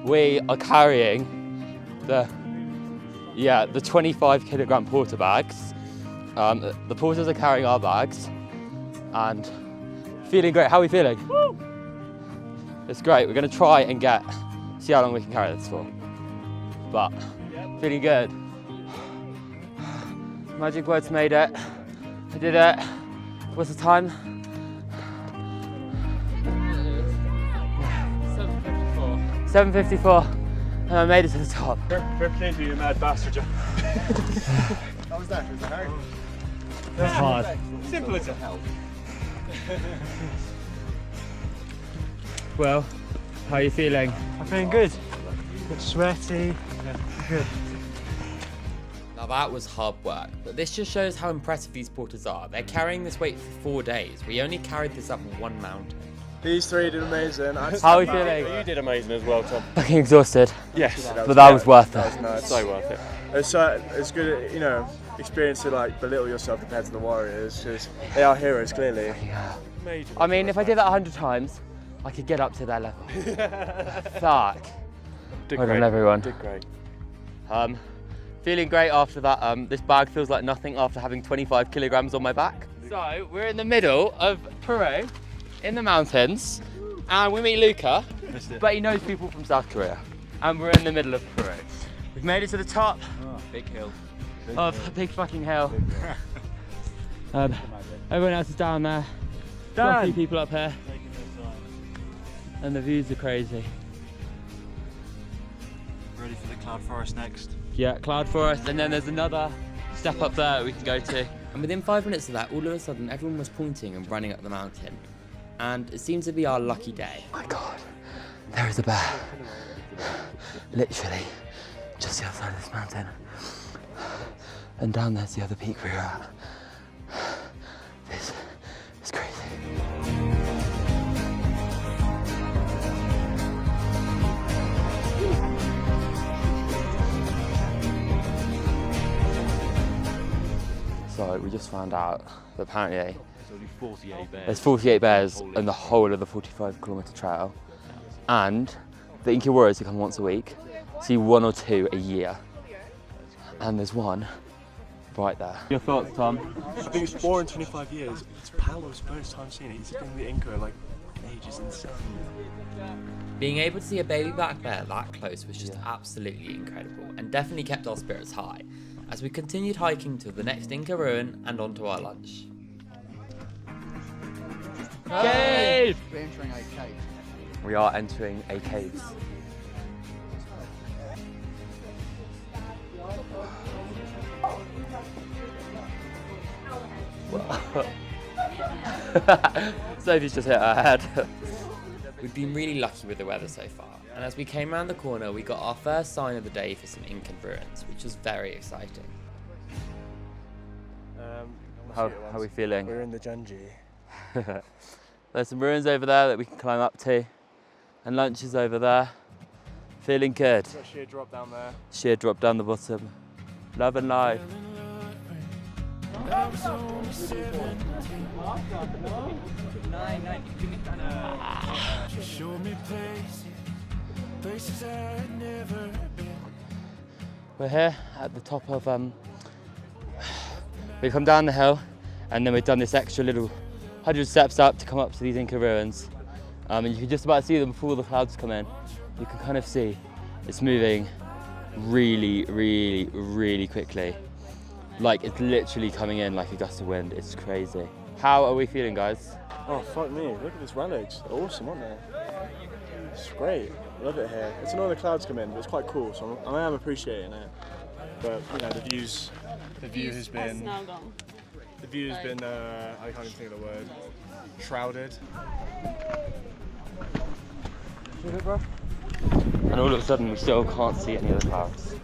we are carrying the 25 kilogram porter bags. The porters are carrying our bags and feeling great. How are we feeling? Woo! It's great. We're going to try and see how long we can carry this for. But feeling good. Magic words made it. I did it. What's the time? 7:54. 7:54, and I made it to the top. Fair play to you, mad bastard. How was that? Was it hard? That's hard. Simple as a hell. Well, how are you feeling? I'm feeling good. A bit sweaty. Good. Now that was hard work, but this just shows how impressive these porters are. They're carrying this weight for 4 days. We only carried this up one mountain. These three did amazing. How are you feeling? You did amazing as well, Tom. Fucking exhausted. Yes. But that was worth it. That was nice. So worth it. It's good, you know, experience to like belittle yourself compared to the Warriors, because they are heroes clearly. Yeah. I mean, if I did that 100 times, I could get up to their level. Fuck. Did Well great. done, everyone. Did great. Feeling great after that. This bag feels like nothing after having 25 kilograms on my back. So we're in the middle of Peru, in the mountains, and we meet Luca, but he knows people from South Korea, and we're in the middle of Peru. We've made it to the top. Big hill. Of a big fucking hill. Everyone else is down there. Got a few people up here, and the views are crazy. Ready for the cloud forest next. Yeah, cloud forest, and then there's another step up there that we can go to. And within 5 minutes of that, all of a sudden, everyone was pointing and running up the mountain. And it seemed to be our lucky day. Oh my God, there is a bear. Literally, just the other side of this mountain. And down there's the other peak we were at. This is crazy. So we just found out that apparently There's only 48 bears. there's 48 bears in the whole of the 45-kilometre trail, and the Inca Warriors who come once a week see 1 or 2 a year, and there's one right there. Your thoughts, Tom? I think it's 4 in 25 years. It's Paolo's first time seeing it. He's been with the Inca like ages, insane. Being able to see a baby black bear that close was just absolutely incredible, and definitely kept our spirits high as we continued hiking to the next Inca ruin and onto our lunch. Cave! We're entering a cave. We are entering a cave. Sophie's just hit her head. We've been really lucky with the weather so far, and as we came around the corner we got our first sign of the day for some Incan ruins, which was very exciting. How are we feeling? We're in the Junji. There's some ruins over there that we can climb up to, and lunch is over there. Feeling good. Got a sheer drop down there. Sheer drop down the bottom. Love and life. We're here at the top of we've come down the hill, and then we've done this extra little 100 steps up to come up to these Inca ruins, and you can just about see them before the clouds come in. You can kind of see it's moving really, really, really quickly. Like it's literally coming in like a gust of wind. It's crazy. How are we feeling, guys? Oh, fuck me. Look at these relics. They're awesome, aren't they? It's great. Love it here. It's annoying the clouds come in, but it's quite cool, so I am appreciating it. But, you know, the view has been... The view has been, I can't even think of the word, shrouded. And all of a sudden we still can't see any of the clouds.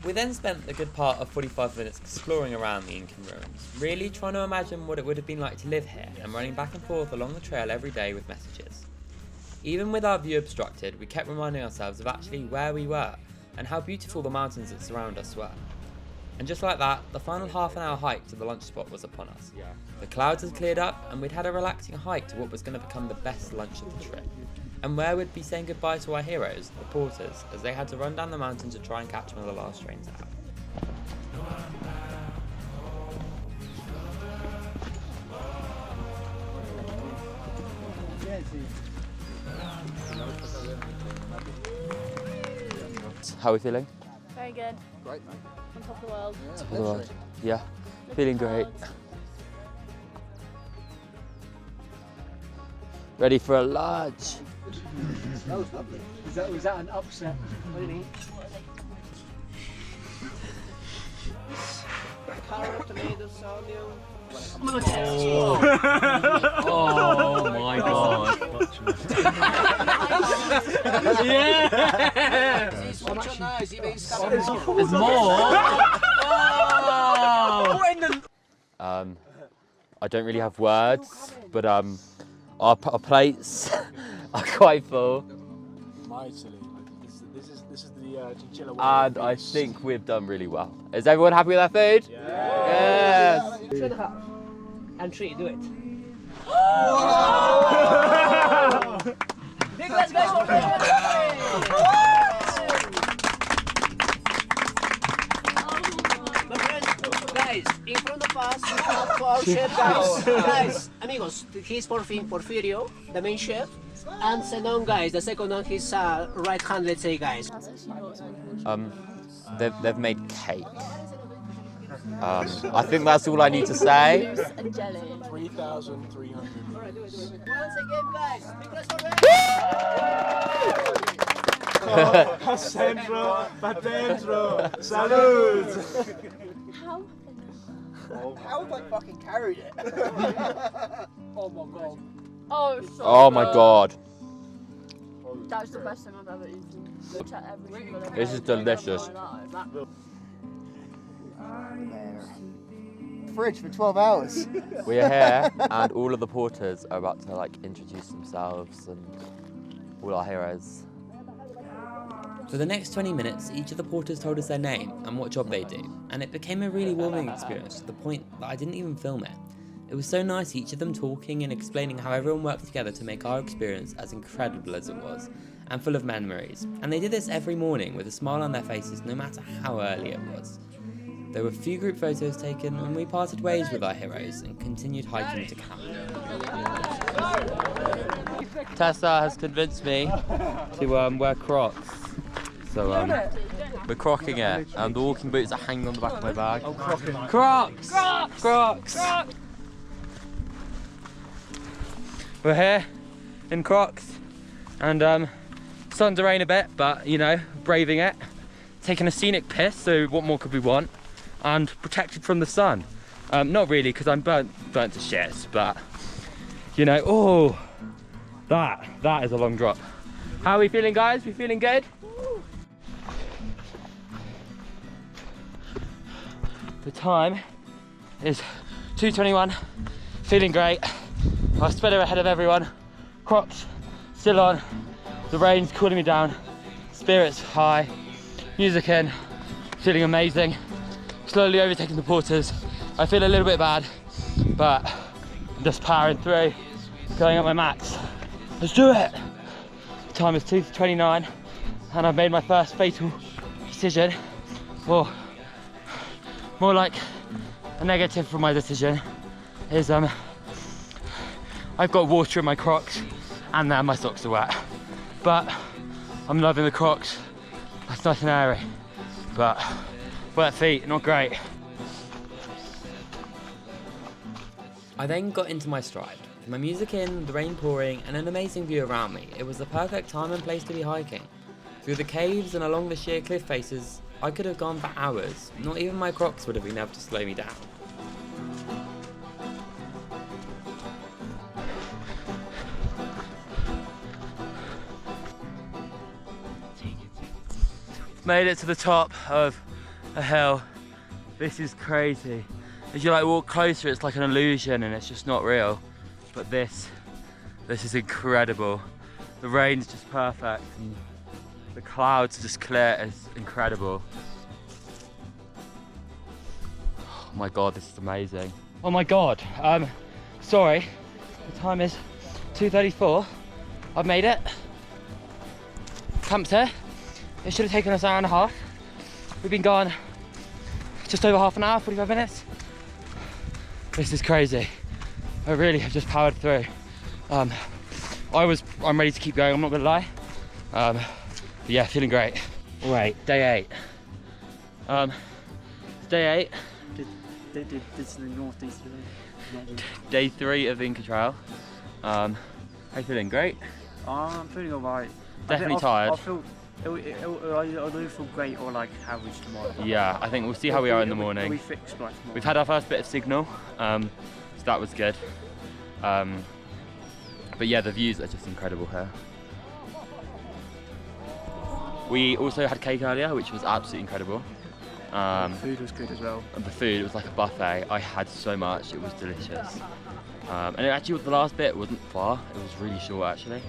We then spent a good part of 45 minutes exploring around the Incan ruins, really trying to imagine what it would have been like to live here and running back and forth along the trail every day with messages. Even with our view obstructed, we kept reminding ourselves of actually where we were and how beautiful the mountains that surround us were. And just like that, the final half-an-hour hike to the lunch spot was upon us. The clouds had cleared up and we'd had a relaxing hike to what was going to become the best lunch of the trip. and where we'd be saying goodbye to our heroes, the porters, as they had to run down the mountain to try and catch one of the last trains out. How are we feeling? Very good. Great, mate. On top of the world. Yeah, Top of the world. literally. Yeah, feeling great. Ready for a large. That was lovely. Was that an upset? What do you mean? Carrot, tomato, onion. Oh my god. Yeah! There's more. I don't really have words, but our plates are quite full, Mightily. This is the chinchilla one. and I think we've done really well. Is everyone happy with our food? Yes. 2.5 and 3, do it. Big let's go! Guys, in front of us, we have our chef, guys. Guys, amigos, he's Porfirio, the main chef, and Zenon, guys, the second one, his right hand, let's say, guys. They've made cake. I think that's all I need to say. Juice and jelly. 3,300. Once again, guys, big let's go! Centro, pa dentro, salud! How have I fucking carried it? Oh my god. Oh, so Oh my god, That's the best thing I've ever eaten. Look at every single day. this is delicious. Fridge for 12 hours. We are here, and all of the porters are about to like introduce themselves and all our heroes. For the next 20 minutes, each of the porters told us their name and what job they do, and it became a really warming experience to the point that I didn't even film it. It was so nice, each of them talking and explaining how everyone worked together to make our experience as incredible as it was, and full of memories. And they did this every morning with a smile on their faces, no matter how early it was. There were a few group photos taken, and we parted ways with our heroes and continued hiking to camp. Tessa has convinced me to wear Crocs. So we're crocking it, and the walking boots are hanging on the back of my bag. Oh, Crocs! Crocs! Crocs! We're here in Crocs, and starting to rain a bit, but you know, braving it. Taking a scenic piss, so what more could we want? And protected from the sun. Not really, because I'm burnt to shit, but you know, oh, that is a long drop. How are we feeling, guys? We feeling good? The time is 2:21, feeling great. I sped ahead of everyone. Crocs still on, the rain's cooling me down, spirits high, music in, feeling amazing. Slowly overtaking the porters. I feel a little bit bad, but I'm just powering through, going at my max. Let's do it! The time is 2:29, and I've made my first fatal decision. Well, more like a negative from my decision is I've got water in my Crocs and now my socks are wet. But I'm loving the Crocs. That's nice and airy, but wet feet, not great. I then got into my stride. With my music in, the rain pouring, and an amazing view around me, it was the perfect time and place to be hiking. Through the caves and along the sheer cliff faces, I could have gone for hours. Not even my Crocs would have been able to slow me down. Made it to the top of a hill. This is crazy. As you like walk closer, it's like an illusion and it's just not real. But this is incredible. The rain's just perfect and the clouds are just clear. It's incredible. Oh my god, this is amazing. Oh my god, sorry. The time is 2:34. I've made it. camped here. It should have taken us an hour and a half. We've been gone just over half an hour, 45 minutes. This is crazy. I really have just powered through. I'm ready to keep going, I'm not gonna lie. But yeah, feeling great. All right, day 8. Day 8. This is the northeast. Day 3 of the Inca Trail. How you feeling? Great? I'm feeling alright. Definitely tired. I'll either feel great or like average tomorrow. Yeah, I think we'll see how we are in the morning. We fixed by tomorrow. We've had our first bit of signal, so that was good. But yeah, the views are just incredible here. We also had cake earlier, which was absolutely incredible. The food was good as well. And the food, it was like a buffet. I had so much, it was delicious. And actually the last bit wasn't far, it was really short actually.